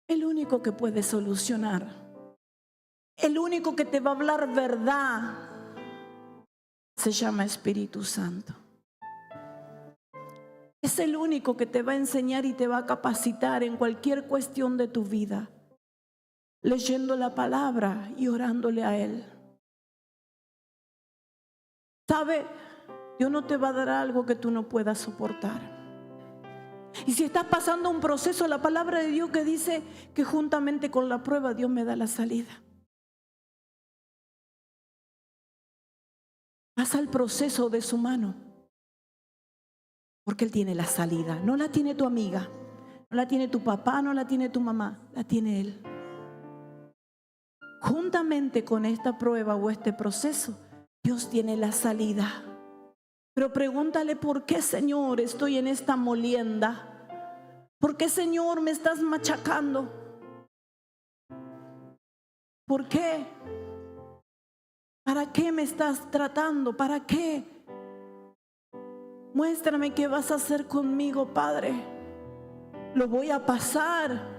El único que puede solucionar, el único que te va a hablar verdad, se llama Espíritu Santo. Es el único que te va a enseñar y te va a capacitar en cualquier cuestión de tu vida, leyendo la palabra y orándole a Él. ¿Sabe? Dios no te va a dar algo que tú no puedas soportar. Y si estás pasando un proceso, la palabra de Dios que dice que juntamente con la prueba Dios me da la salida. Pasa el proceso de su mano, porque Él tiene la salida. No la tiene tu amiga, no la tiene tu papá, no la tiene tu mamá, la tiene Él. Juntamente con esta prueba o este proceso, Dios tiene la salida. Pero pregúntale, ¿por qué, Señor, estoy en esta molienda? ¿Por qué, Señor, me estás machacando? ¿Por qué? ¿Para qué me estás tratando? ¿Para qué? Muéstrame qué vas a hacer conmigo, Padre. Lo voy a pasar,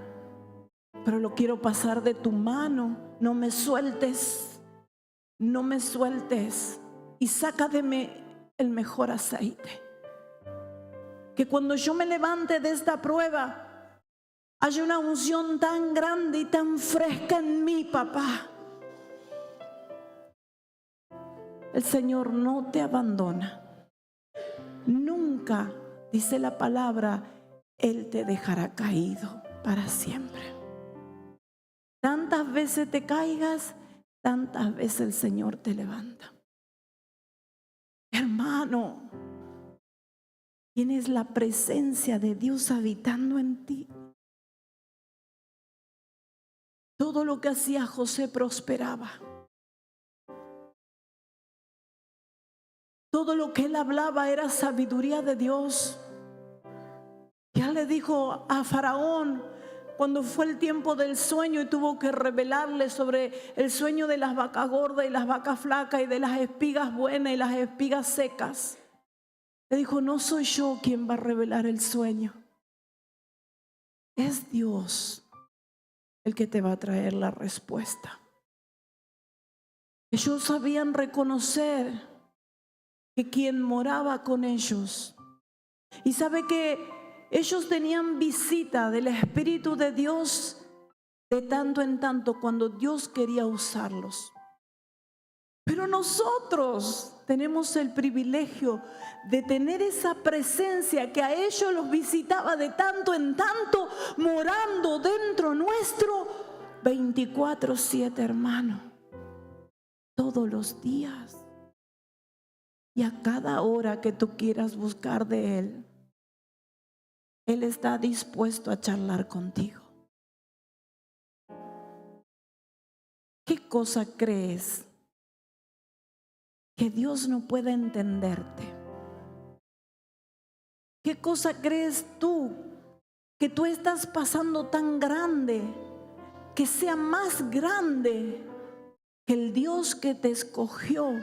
pero lo quiero pasar de tu mano. No me sueltes, no me sueltes. Y saca de mí el mejor aceite. Que cuando yo me levante de esta prueba, haya una unción tan grande y tan fresca en mí, papá. El Señor no te abandona. Nunca, dice la palabra, Él te dejará caído para siempre. Tantas veces te caigas, tantas veces el Señor te levanta. Hermano, tienes la presencia de Dios habitando en ti. Todo lo que hacía José prosperaba. Todo lo que él hablaba era sabiduría de Dios. Ya le dijo a Faraón cuando fue el tiempo del sueño y tuvo que revelarle sobre el sueño de las vacas gordas y las vacas flacas y de las espigas buenas y las espigas secas. Le dijo, no soy yo quien va a revelar el sueño. Es Dios el que te va a traer la respuesta. Ellos sabían reconocer que quien moraba con ellos, y sabe que ellos tenían visita del Espíritu de Dios de tanto en tanto cuando Dios quería usarlos. Pero nosotros tenemos el privilegio de tener esa presencia que a ellos los visitaba de tanto en tanto, morando dentro nuestro 24/7, hermano, todos los días. Y a cada hora que tú quieras buscar de Él, Él está dispuesto a charlar contigo. ¿Qué cosa crees que Dios no pueda entenderte? ¿Qué cosa crees tú que tú estás pasando tan grande, que sea más grande que el Dios que te escogió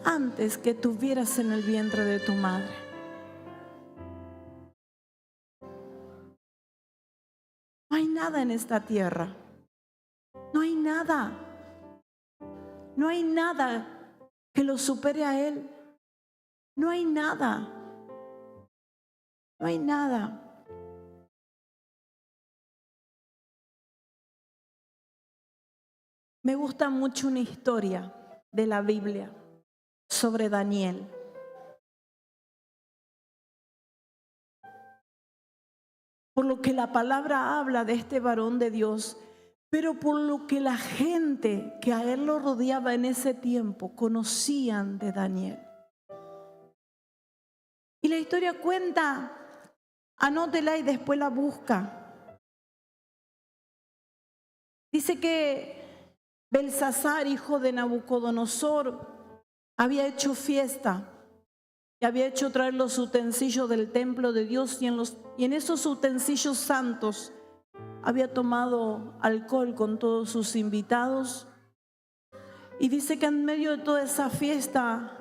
antes que estuvieras en el vientre de tu madre. No hay nada en esta tierra. No hay nada. No hay nada que lo supere a Él. No hay nada. No hay nada. Me gusta mucho una historia de la Biblia sobre Daniel. Por lo que la palabra habla de este varón de Dios, pero por lo que la gente que a él lo rodeaba en ese tiempo conocían de Daniel. Y la historia cuenta, anótela y después la busca. Dice que Belsasar, hijo de Nabucodonosor, había hecho fiesta y había hecho traer los utensilios del templo de Dios, y en esos utensilios santos había tomado alcohol con todos sus invitados. Y dice que en medio de toda esa fiesta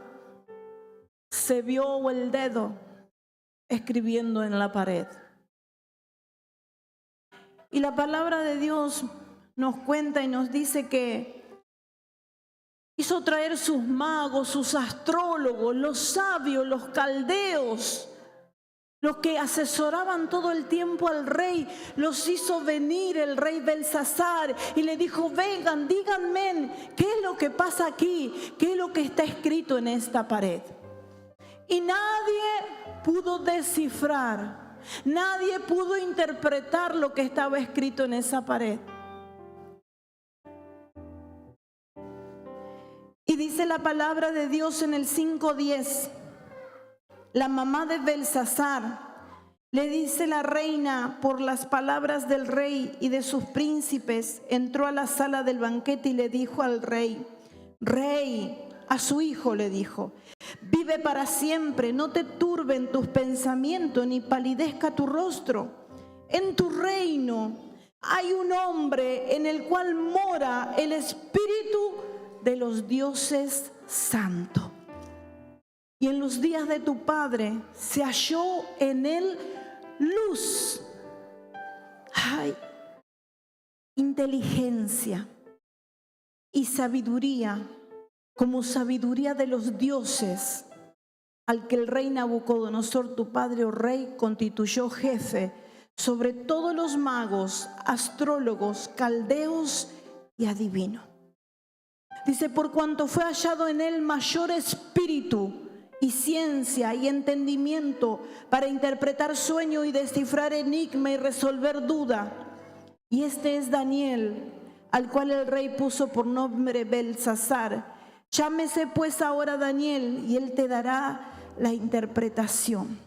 se vio el dedo escribiendo en la pared. Y la palabra de Dios nos cuenta y nos dice que hizo traer sus magos, sus astrólogos, los sabios, los caldeos, los que asesoraban todo el tiempo al rey. Los hizo venir el rey Belsasar y le dijo: vengan, díganme qué es lo que pasa aquí, qué es lo que está escrito en esta pared. Y nadie pudo descifrar, nadie pudo interpretar lo que estaba escrito en esa pared. Y dice la palabra de Dios en el 5:10, la mamá de Belsasar le dice: la reina, por las palabras del rey y de sus príncipes, entró a la sala del banquete y le dijo al rey: rey, a su hijo le dijo: vive para siempre, no te turben tus pensamientos ni palidezca tu rostro. En tu reino hay un hombre en el cual mora el espíritu de los dioses santos. Y en los días de tu padre se halló en él luz, inteligencia y sabiduría, como sabiduría de los dioses, al que el rey Nabucodonosor, tu padre, oh rey, constituyó jefe sobre todos los magos, astrólogos, caldeos y adivinos. Dice: por cuanto fue hallado en él mayor espíritu y ciencia y entendimiento para interpretar sueño y descifrar enigma y resolver duda. Y este es Daniel, al cual el rey puso por nombre Belsasar. Llámese pues ahora Daniel, y él te dará la interpretación.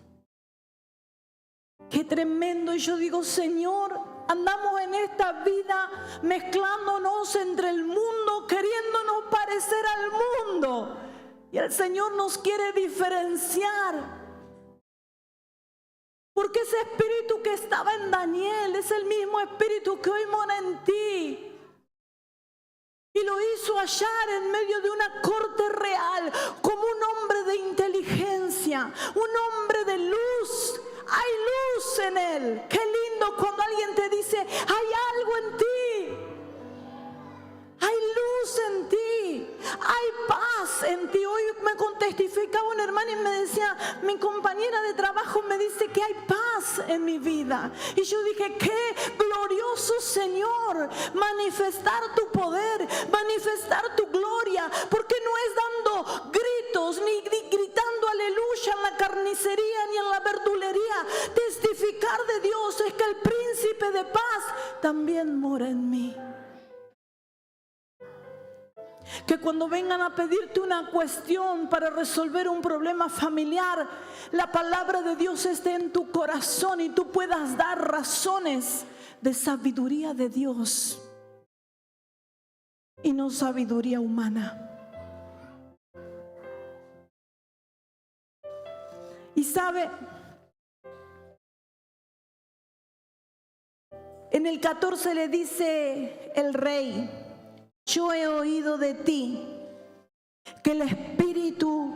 Qué tremendo. Y yo digo: Señor, andamos en esta vida mezclándonos entre el mundo, queriéndonos parecer al mundo. Y el Señor nos quiere diferenciar. Porque ese espíritu que estaba en Daniel es el mismo espíritu que hoy mora en ti. Y lo hizo hallar en medio de una corte real, como un hombre de inteligencia, un hombre de luz. Hay luz en él. Qué lindo cuando alguien te dice: hay algo en ti. Hay luz en ti, hay paz en ti. Hoy me testificaba una hermana y me decía: mi compañera de trabajo me dice que hay paz en mi vida. Y yo dije: qué glorioso, Señor, manifestar tu poder, manifestar tu gloria, porque no es dando gritos ni gritando aleluya en la carnicería ni en la verdulería. Testificar de Dios es que el príncipe de paz también mora en mí. Que cuando vengan a pedirte una cuestión para resolver un problema familiar, la palabra de Dios esté en tu corazón y tú puedas dar razones de sabiduría de Dios y no sabiduría humana. Y sabe, En el 14 le dice el rey: yo he oído de ti que el espíritu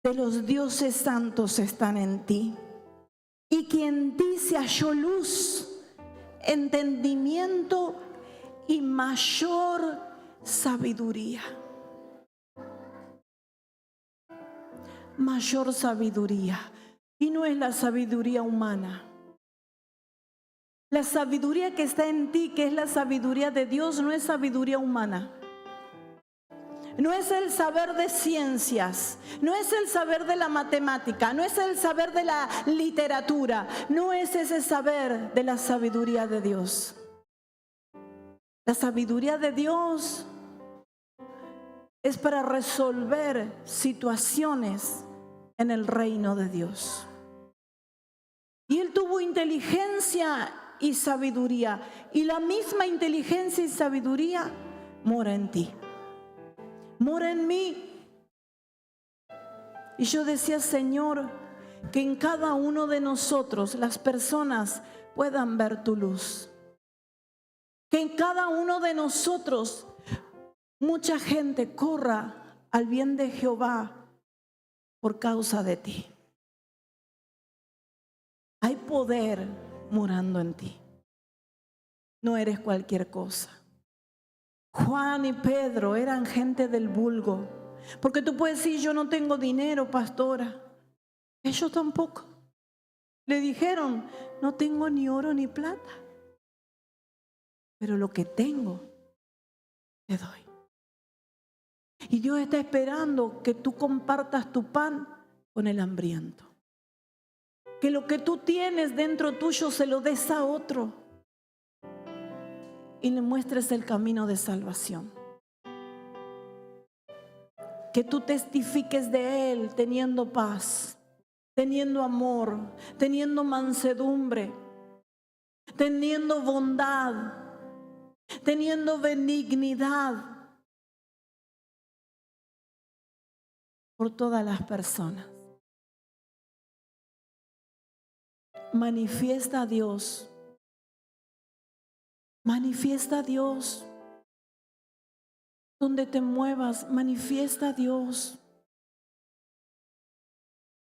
de los dioses santos están en ti, y que en ti se halló luz, entendimiento y mayor sabiduría. Mayor sabiduría. Y no es la sabiduría humana. La sabiduría que está en ti, que es la sabiduría de Dios, no es sabiduría humana. No es el saber de ciencias, no es el saber de la matemática, no es el saber de la literatura, no es ese saber de la sabiduría de Dios. La sabiduría de Dios es para resolver situaciones en el reino de Dios. Y él tuvo inteligencia y sabiduría, y la misma inteligencia y sabiduría mora en ti, mora en mí. Y yo decía: Señor, que en cada uno de nosotros las personas puedan ver tu luz, que en cada uno de nosotros mucha gente corra al bien de Jehová por causa de ti. Hay poder morando en ti. No eres cualquier cosa. Juan y Pedro eran gente del vulgo. Porque tú puedes decir: yo no tengo dinero, pastora. Ellos tampoco. Le dijeron: no tengo ni oro ni plata, pero lo que tengo te doy. Y Dios está esperando que tú compartas tu pan con el hambriento. Que lo que tú tienes dentro tuyo se lo des a otro y le muestres el camino de salvación. Que tú testifiques de Él teniendo paz, teniendo amor, teniendo mansedumbre, teniendo bondad, teniendo benignidad por todas las personas. Manifiesta a Dios. Manifiesta a Dios. Donde te muevas, manifiesta a Dios.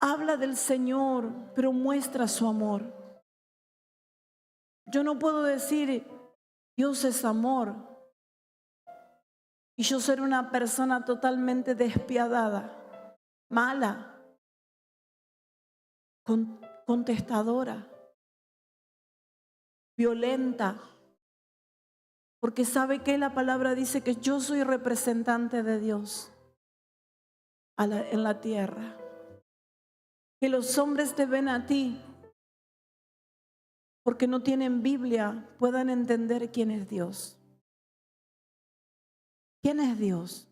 Habla del Señor, pero muestra su amor. Yo no puedo decir: Dios es amor, y yo ser una persona totalmente despiadada, mala, contestadora, violenta. Porque sabe que la palabra dice que yo soy representante de Dios en la tierra. Que los hombres te ven a ti porque no tienen Biblia, puedan entender quién es Dios. ¿Quién es Dios?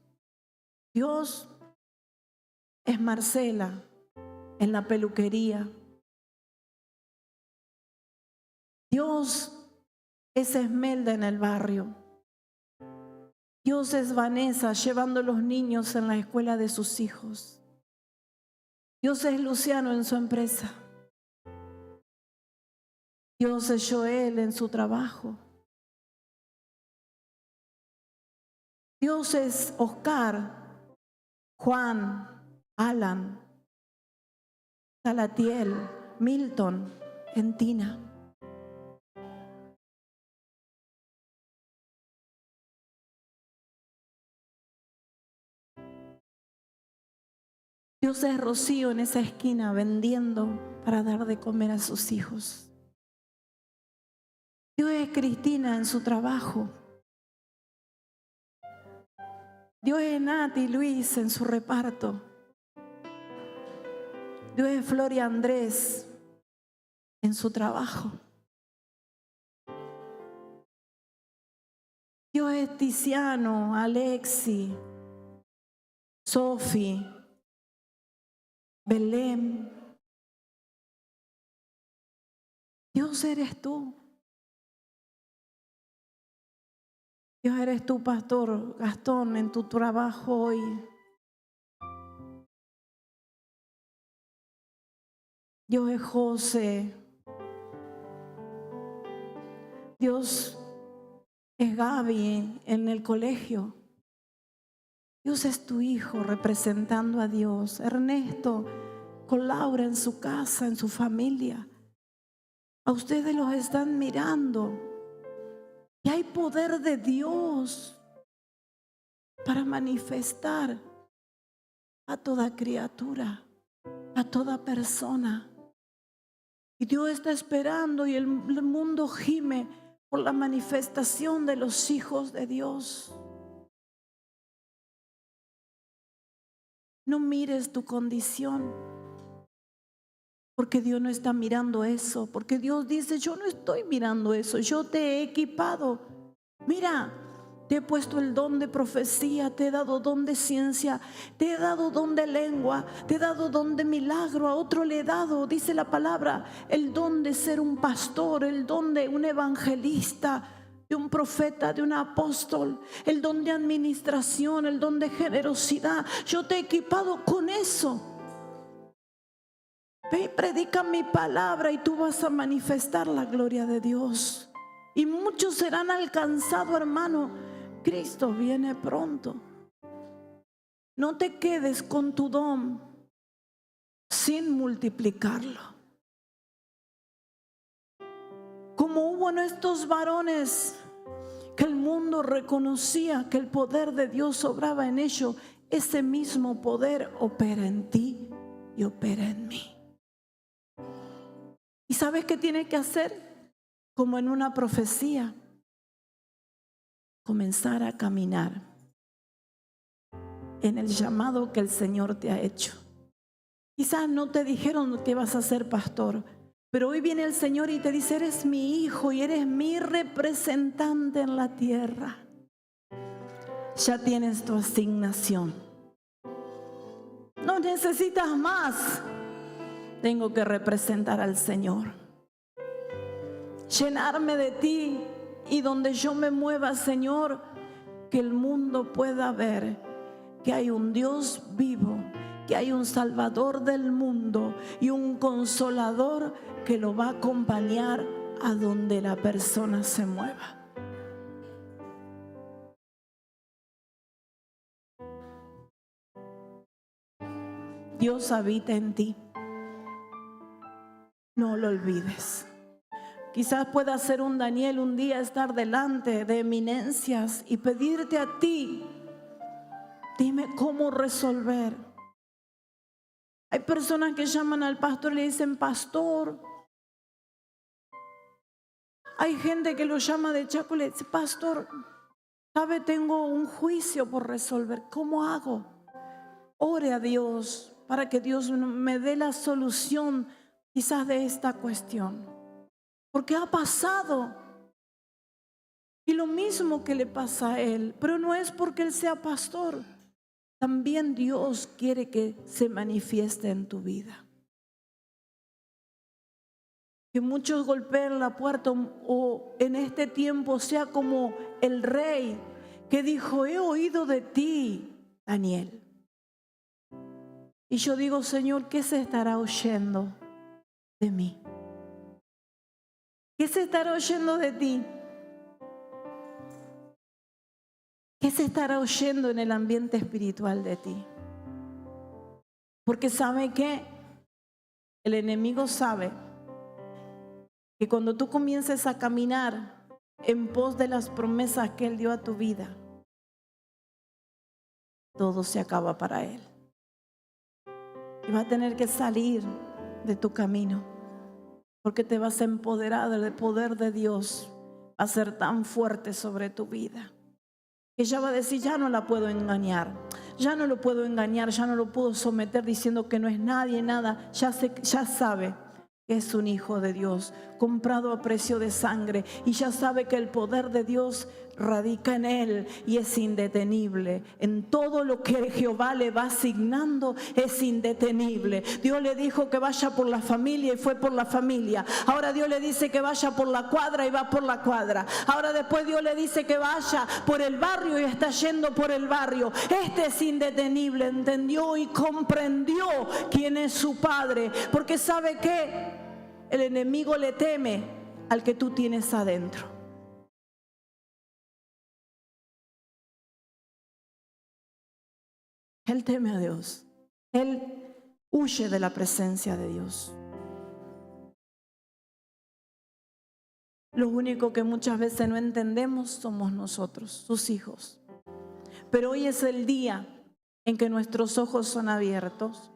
Dios es Marcela en la peluquería. Dios es Esmelda en el barrio. Dios es Vanessa llevando a los niños en la escuela de sus hijos. Dios es Luciano en su empresa. Dios es Joel en su trabajo. Dios es Oscar, Juan, Alan, Salatiel, Milton, en Tina. Dios es Rocío en esa esquina vendiendo para dar de comer a sus hijos. Dios es Cristina en su trabajo. Dios es Nati y Luis en su reparto. Dios es Flor y Andrés en su trabajo. Dios es Tiziano, Alexi, Sofi, Belén. Dios eres tú. Dios eres tú, pastor Gastón, en tu trabajo hoy. Dios es José. Dios es Gaby en el colegio. Dios es tu hijo representando a Dios. Ernesto con Laura en su casa, en su familia. A ustedes los están mirando. Y hay poder de Dios para manifestar a toda criatura, a toda persona. Y Dios está esperando y el mundo gime por la manifestación de los hijos de Dios. No mires tu condición, porque Dios no está mirando eso, porque Dios dice: yo no estoy mirando eso, yo te he equipado. Mira, te he puesto el don de profecía, te he dado don de ciencia, te he dado don de lengua, te he dado don de milagro, a otro le he dado, dice la palabra, el don de ser un pastor, el don de un evangelista, de un profeta, de un apóstol, el don de administración, el don de generosidad. Yo te he equipado con eso. Ve y predica mi palabra y tú vas a manifestar la gloria de Dios. Y muchos serán alcanzados, hermano. Cristo viene pronto. No te quedes con tu don sin multiplicarlo. Como hubo en estos varones que el mundo reconocía que el poder de Dios obraba en ellos, ese mismo poder opera en ti y opera en mí. ¿Y sabes qué tienes que hacer? Como en una profecía, comenzar a caminar en el llamado que el Señor te ha hecho. Quizás no te dijeron que vas a ser pastor, pero hoy viene el Señor y te dice: eres mi hijo y eres mi representante en la tierra. Ya tienes tu asignación. No necesitas más. Tengo que representar al Señor. Llenarme de ti, y donde yo me mueva, Señor, que el mundo pueda ver que hay un Dios vivo, que hay un Salvador del mundo y un Consolador que lo va a acompañar a donde la persona se mueva. Dios habita en ti. No lo olvides. Quizás pueda ser un Daniel un día, estar delante de eminencias y pedirte a ti: dime cómo resolver. Hay personas que llaman al pastor y le dicen: pastor. Hay gente que lo llama de Chaco y le dice: pastor, sabe, tengo un juicio por resolver. ¿Cómo hago? Ore a Dios para que Dios me dé la solución quizás de esta cuestión. Porque ha pasado. Y lo mismo que le pasa a él. Pero no es porque él sea pastor. También Dios quiere que se manifieste en tu vida. Que muchos golpeen la puerta, o en este tiempo sea como el rey que dijo: he oído de ti, Daniel. Y yo digo: Señor, ¿qué se estará oyendo de mí? ¿Qué se estará oyendo de ti? ¿Qué se estará oyendo en el ambiente espiritual de ti? Porque ¿sabe qué? El enemigo sabe que cuando tú comiences a caminar en pos de las promesas que Él dio a tu vida, todo se acaba para Él. Y va a tener que salir de tu camino. Porque te vas a empoderar del poder de Dios. Va a ser tan fuerte sobre tu vida. Que ella va a decir: ya no la puedo engañar. Ya no lo puedo engañar. Ya no lo puedo someter diciendo que no es nadie, nada. Ya sabe que es un hijo de Dios, comprado a precio de sangre. Y ya sabe que el poder de Dios radica en él y es indetenible. En todo lo que Jehová le va asignando es indetenible. Dios le dijo que vaya por la familia y fue por la familia. Ahora Dios le dice que vaya por la cuadra y va por la cuadra. Ahora después Dios le dice que vaya por el barrio y está yendo por el barrio. Este es indetenible. Entendió y comprendió quién es su padre. Porque sabe que el enemigo le teme al que tú tienes adentro. Él teme a Dios. Él huye de la presencia de Dios. Lo único que muchas veces no entendemos somos nosotros, sus hijos. Pero hoy es el día en que nuestros ojos son abiertos.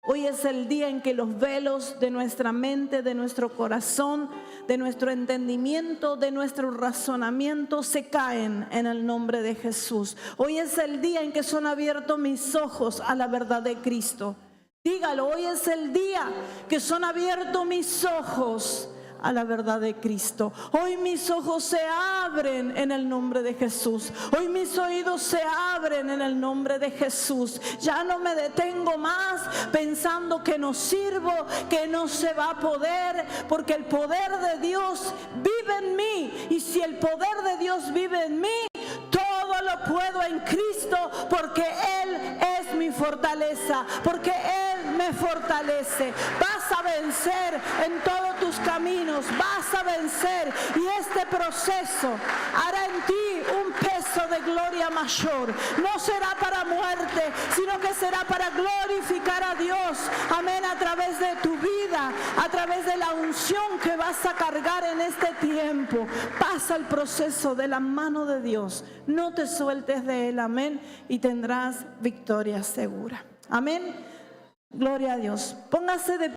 Hoy es el día en que los velos de nuestra mente, de nuestro corazón, de nuestro entendimiento, de nuestro razonamiento se caen en el nombre de Jesús. Hoy es el día en que son abiertos mis ojos a la verdad de Cristo. Dígalo, hoy es el día que son abiertos mis ojos a la verdad de Cristo. Hoy mis ojos se abren en el nombre de Jesús. Hoy mis oídos se abren en el nombre de Jesús. Ya no me detengo más pensando que no sirvo, que no se va a poder, porque el poder de Dios vive en mí. Y si el poder de Dios vive en mí, todo lo puedo en Cristo, porque Él es mi fortaleza, porque Él me fortalece. Vas a vencer en todos tus caminos, vas a vencer, y este proceso hará en ti un peso de gloria mayor. No será para muerte, sino que será para glorificar a Dios. Amén, a través de tu vida, a través de la unción que vas a cargar en este tiempo. Pasa el proceso de la mano de Dios. No te sueltes de Él, amén, y tendrás victoria segura. Amén. Gloria a Dios. Póngase de